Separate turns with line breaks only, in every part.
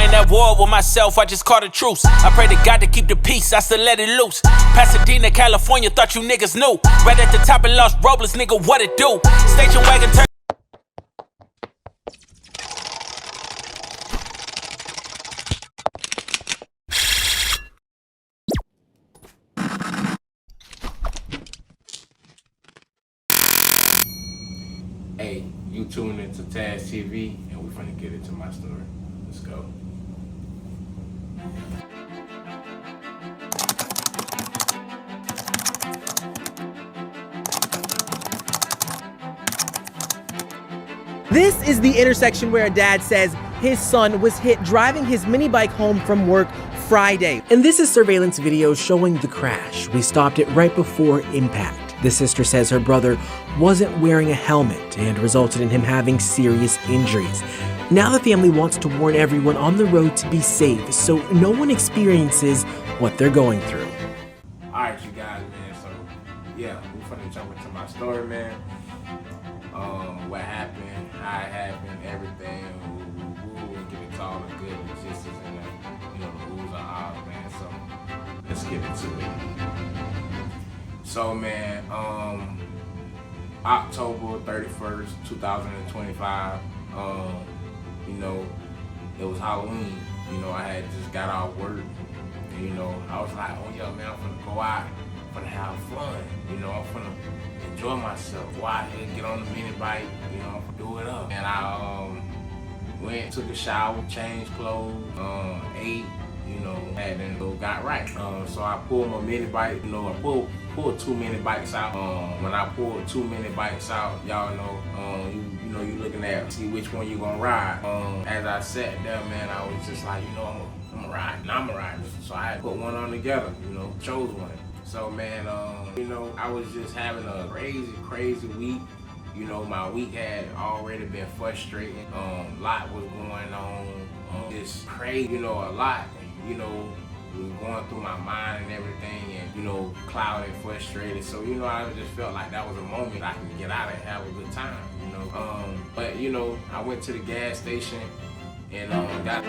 in that war with myself, I just called a truce. I pray to God to keep the peace, I still let it loose. Pasadena, California, thought you niggas knew. Right at the top of Los Robles, nigga, what it do? Station wagon turn.
Hey, you tuned into Taz TV, and we're finna get into my story. Let's go.
This is the intersection where a dad says his son was hit driving his mini bike home from work Friday. And this is surveillance video showing the crash. We stopped it right before impact. The sister says her brother wasn't wearing a helmet and resulted in him having serious injuries. Now the family wants to warn everyone on the road to be safe so no one experiences what they're going through.
Alright, you guys, man, so yeah, we're finna jump into my story, man. What happened, how it happened, everything, and get into all the good logistics and the rules of ours, man. So let's get into it. So, man, October 31st, 2025, it was Halloween. I had just got off work, and, I was like, oh yeah, man, I'm finna go out, I'm finna have fun, I'm finna enjoy myself, go out here, get on the mini bike, do it up. And I went, took a shower, changed clothes, ate, and then got right. So I pulled my mini bike, I pulled 2 mini bikes out. When I pulled 2 mini bikes out, y'all know, you looking at see which one you gonna ride. As I sat there, man, I was just like, I'm gonna ride, and I'm gonna ride. So I had to put one on together, chose one. So, man, I was just having a crazy week. My week had already been frustrating. Lot was going on. Just crazy, a lot. Was going through my mind and everything, and clouded, frustrated. So I just felt like that was a moment I can get out and have a good time. But I went to the gas station and got.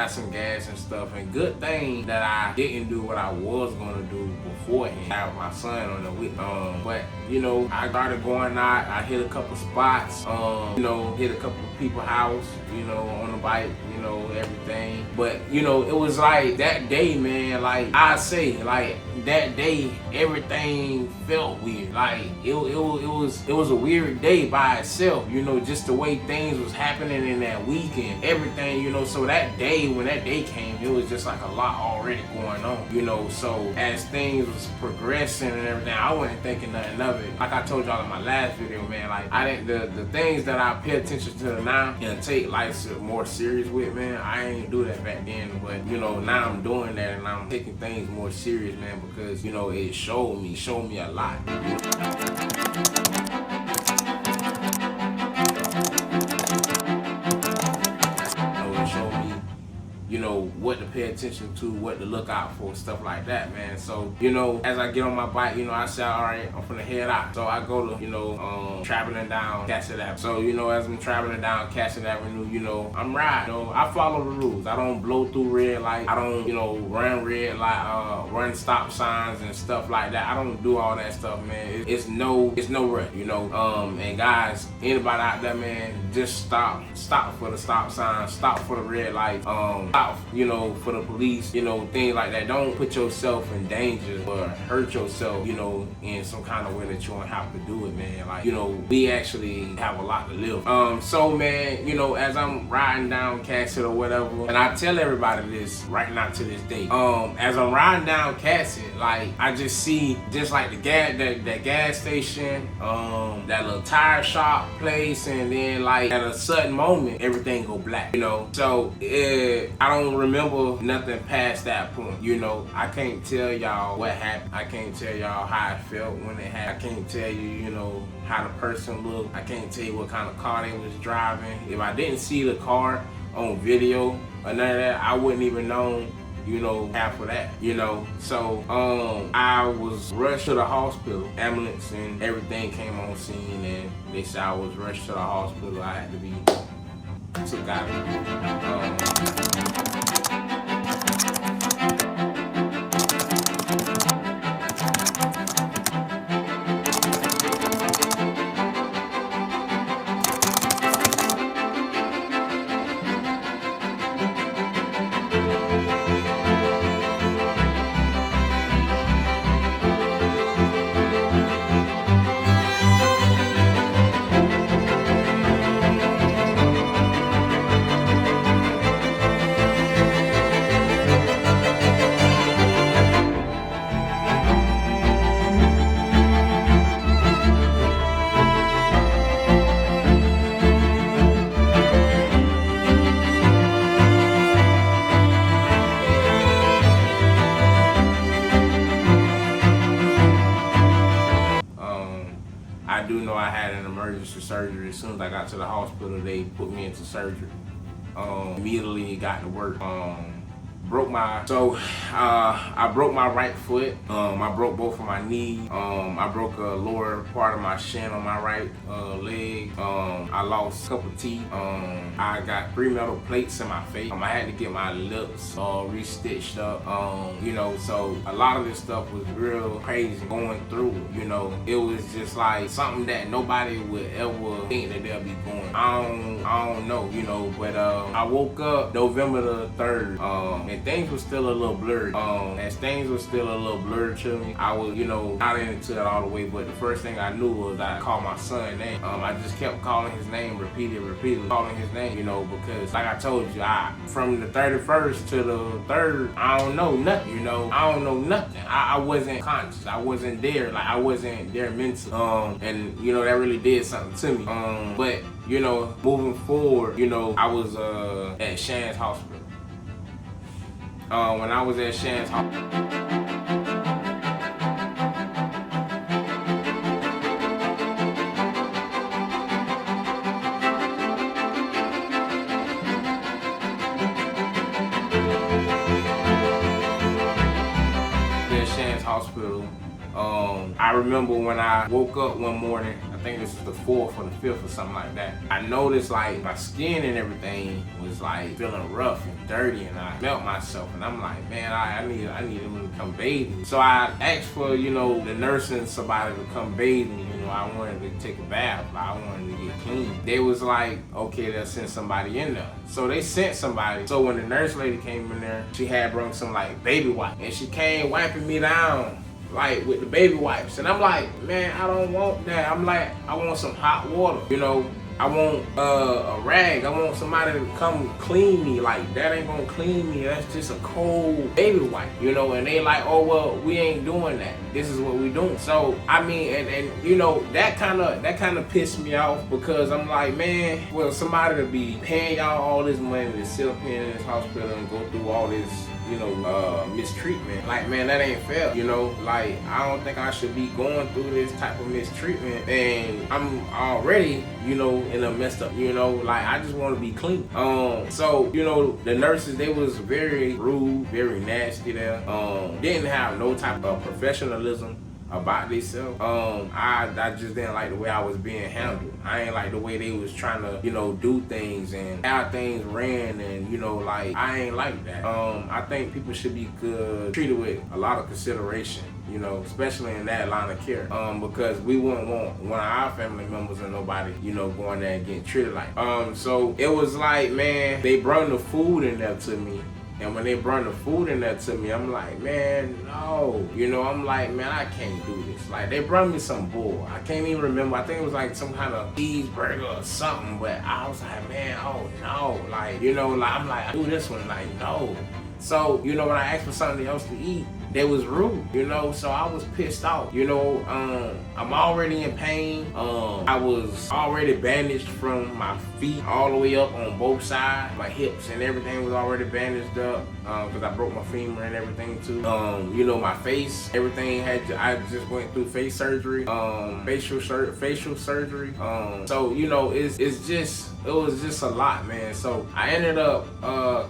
Some gas and stuff, and good thing that I didn't do what I was gonna do beforehand. I have my son on the week, but I started going out. I hit a couple spots, hit a couple of people's house, on the bike, everything. But it was like that day, man. Like I say, like that day, everything felt weird. Like it was a weird day by itself. Just the way things was happening in that weekend, everything. So that day, when that day came, it was just like a lot already going on. So as things was progressing and everything, I wasn't thinking nothing of it. Like I told y'all in my last video, man, like I didn't the things that I pay attention to now and take life more serious with, man, I ain't do that back then. But now I'm doing that, and I'm taking things more serious, man, because it showed me a lot. It showed me what to pay attention to, what to look out for, stuff like that, man. So, as I get on my bike, I say, all right, I'm finna head out. So I go to, traveling down Cassett Avenue. So, as I'm traveling down Cassett Avenue, I'm riding. I follow the rules. I don't blow through red light. I don't, run red light, run stop signs and stuff like that. I don't do all that stuff, man. It's no rush, and guys, anybody out there, man, just stop for the stop sign, stop for the red light, stop, for the police, things like that. Don't put yourself in danger or hurt yourself, in some kind of way that you don't have to do it, man. Like, we actually have a lot to live. So, man, as I'm riding down Cassett or whatever, and I tell everybody this right now to this day, as I'm riding down Cassett, like, I just see just like the gas station, that little tire shop place, and then like at a sudden moment, everything go black, So I I don't remember nothing past that point. You know, I can't tell y'all what happened. I can't tell y'all how I felt when it happened. I can't tell you, you know, how the person looked. I can't tell you what kind of car they was driving. If I didn't see the car on video or none of that, I wouldn't even know, you know, half of that, you know. So I was rushed to the hospital. Ambulance and everything came on scene, and they said I was rushed to the hospital. I had to be took out of I do know I had an emergency surgery. As soon as I got to the hospital, they put me into surgery. Immediately got to work. I broke my right foot. I broke both of my knees. I broke a lower part of my shin on my right leg. I lost a couple teeth. I got 3 metal plates in my face. I had to get my lips re-stitched up. You know, so a lot of this stuff was real crazy going through. You know, it was just like something that nobody would ever think that they'll be going. I don't know, you know, but I woke up November the 3rd. And things were still a little blurry. As things were still a little blurry to me, I was, you know, not into it all the way, but the first thing I knew was I called my son's name. I just kept calling his name, repeatedly calling his name, you know, because like I told you, from the 31st to the 3rd, I don't know nothing, you know. I don't know nothing. I wasn't conscious. I wasn't there. Like, I wasn't there mentally. And, you know, that really did something to me. But, you know, moving forward, you know, I was at Shands Hospital. When I was at Shands Hospital, I remember when I woke up one morning, I think this is the 4th or the 5th or something like that. I noticed like my skin and everything was like feeling rough and dirty, and I felt myself, and I'm like, man, I need them to come bathe me. So I asked for, you know, the nurse and somebody to come bathe me. You know, I wanted to take a bath. I wanted to get clean. They was like, okay, they'll send somebody in there. So they sent somebody. So when the nurse lady came in there, she had brought some like baby wipes, and she came wiping me down like with the baby wipes, and I'm like, man, I don't want that. I'm like, I want some hot water, you know. I want a rag. I want somebody to come clean me. Like, that ain't gonna clean me. That's just a cold baby wipe, you know. And they like, oh well, we ain't doing that. This is what we doing. So I mean, and you know, that kind of pissed me off, because I'm like, man, well, somebody to be paying y'all all this money to sit up here in this hospital and go through all this, you know, mistreatment. Like, man, that ain't fair, you know. Like, I don't think I should be going through this type of mistreatment, and I'm already, you know, in a messed up, you know. Like, I just want to be clean. So, you know, the nurses, they was very rude, very nasty there. Didn't have no type of professionalism about themselves. I just didn't like the way I was being handled. I ain't like the way they was trying to, you know, do things and how things ran, and, you know, like, I ain't like that. I think people should be treated with a lot of consideration, you know, especially in that line of care, because we wouldn't want one of our family members or nobody, you know, going there and getting treated like. So it was like, man, they brought the food in there to me. And when they brought the food in there to me, I'm like, man, no. You know, I'm like, man, I can't do this. Like, they brought me some bull. I can't even remember. I think it was like some kind of cheeseburger or something. But I was like, man, oh no. Like, you know, like, I'm like, I do this one. Like, no. So, you know, when I asked for something else to eat, they was rude, you know, so I was pissed off. You know, I'm already in pain. I was already bandaged from my feet all the way up on both sides. My hips and everything was already bandaged up because I broke my femur and everything too. You know, my face, everything I just went through face surgery, facial surgery. So you know, it was just a lot, man. So I ended up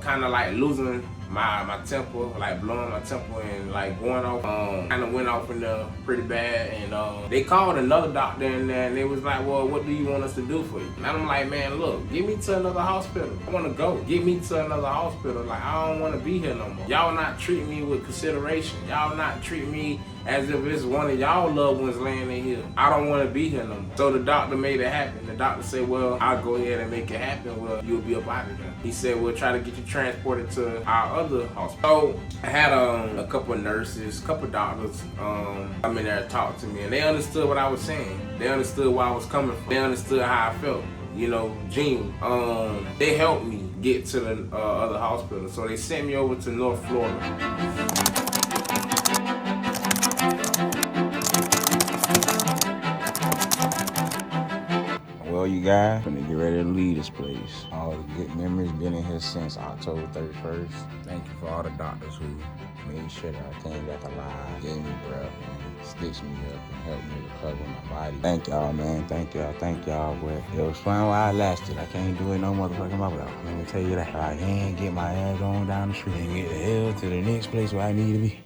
kind of like losing my temper, like blowing my temper and like going off, kind of went off in there pretty bad. And they called another doctor in there and they was like, well, what do you want us to do for you? And I'm like, man, look, get me to another hospital. I want to go. Get me to another hospital. Like, I don't want to be here no more. Y'all not treating me with consideration. Y'all not treating me as if it's one of y'all loved ones laying in here. I don't want to be here no more. So the doctor made it happen. The doctor said, well, I'll go ahead and make it happen. Well, you'll be up out of there. He said, we'll try to get you transported to our other hospital. So I had a couple of nurses, a couple of doctors come in there and talk to me. And they understood what I was saying. They understood where I was coming from. They understood how I felt. You know, genuine. They helped me get to the other hospital. So they sent me over to North Florida.
Well, you guys, I'm gonna get ready to leave this place. All the good memories been in here since October 31st. Thank you for all the doctors who made sure that I came back alive, gave me breath, and stitched me up and helped me recover my body. Thank y'all, man. Thank y'all. But it was fun while I lasted. I can't do it no motherfucking more. Let me tell you that. I can't get my ass on down the street and get the hell to the next place where I need to be.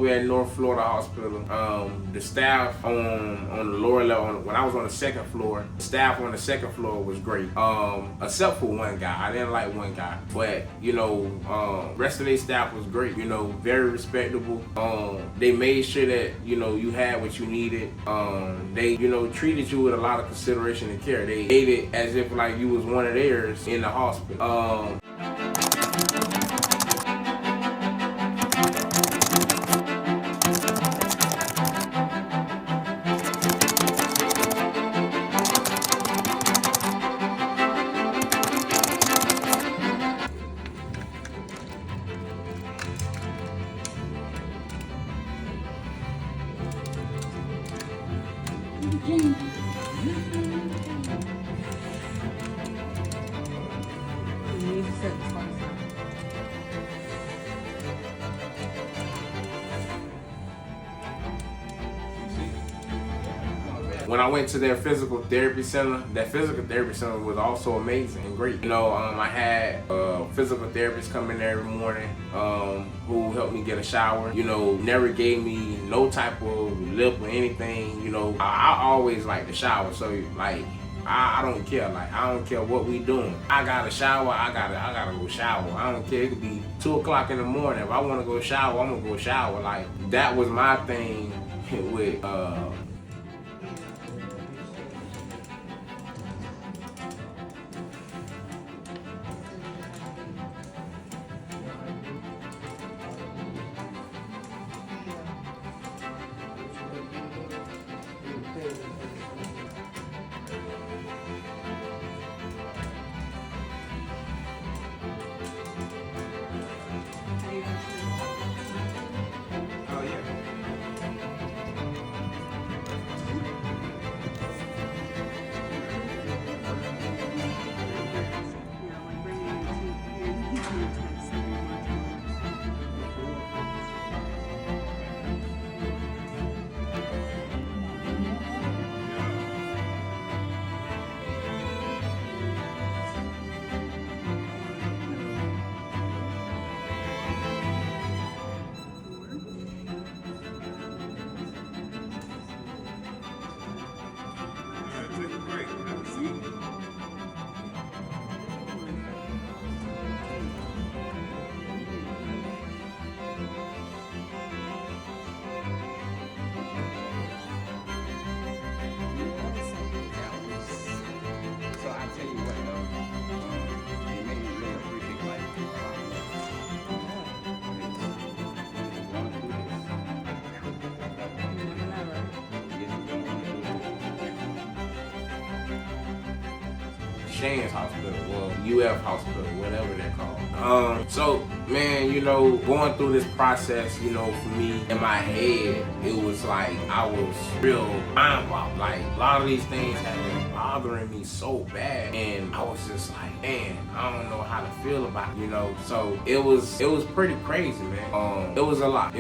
At North Florida Hospital, the staff on the lower level, when I was on the second floor, the staff on the second floor was great, except for one guy. I didn't like one guy, but you know, rest of their staff was great. You know, very respectable. They made sure that you know you had what you needed. They you know treated you with a lot of consideration and care. They made it as if like you was one of theirs in the hospital. When I went to their physical therapy center, that physical therapy center was also amazing and great. You know, I had a physical therapist come in there every morning who helped me get a shower. You know, never gave me no type of lip or anything. You know, I always like the shower, so like I don't care. Like I don't care what we doing. I got a shower. I gotta go shower. I don't care. It could be 2 o'clock in the morning. If I want to go shower, I'm gonna go shower. Like that was my thing with. Shands Hospital, well, UF Hospital, whatever they're called. So, man, you know, going through this process, you know, for me, in my head, it was like, I was real mind-bogged. Like, a lot of these things have been bothering me so bad, and I was just like, man, I don't know how to feel about it, you know? So, it was pretty crazy, man. It was a lot.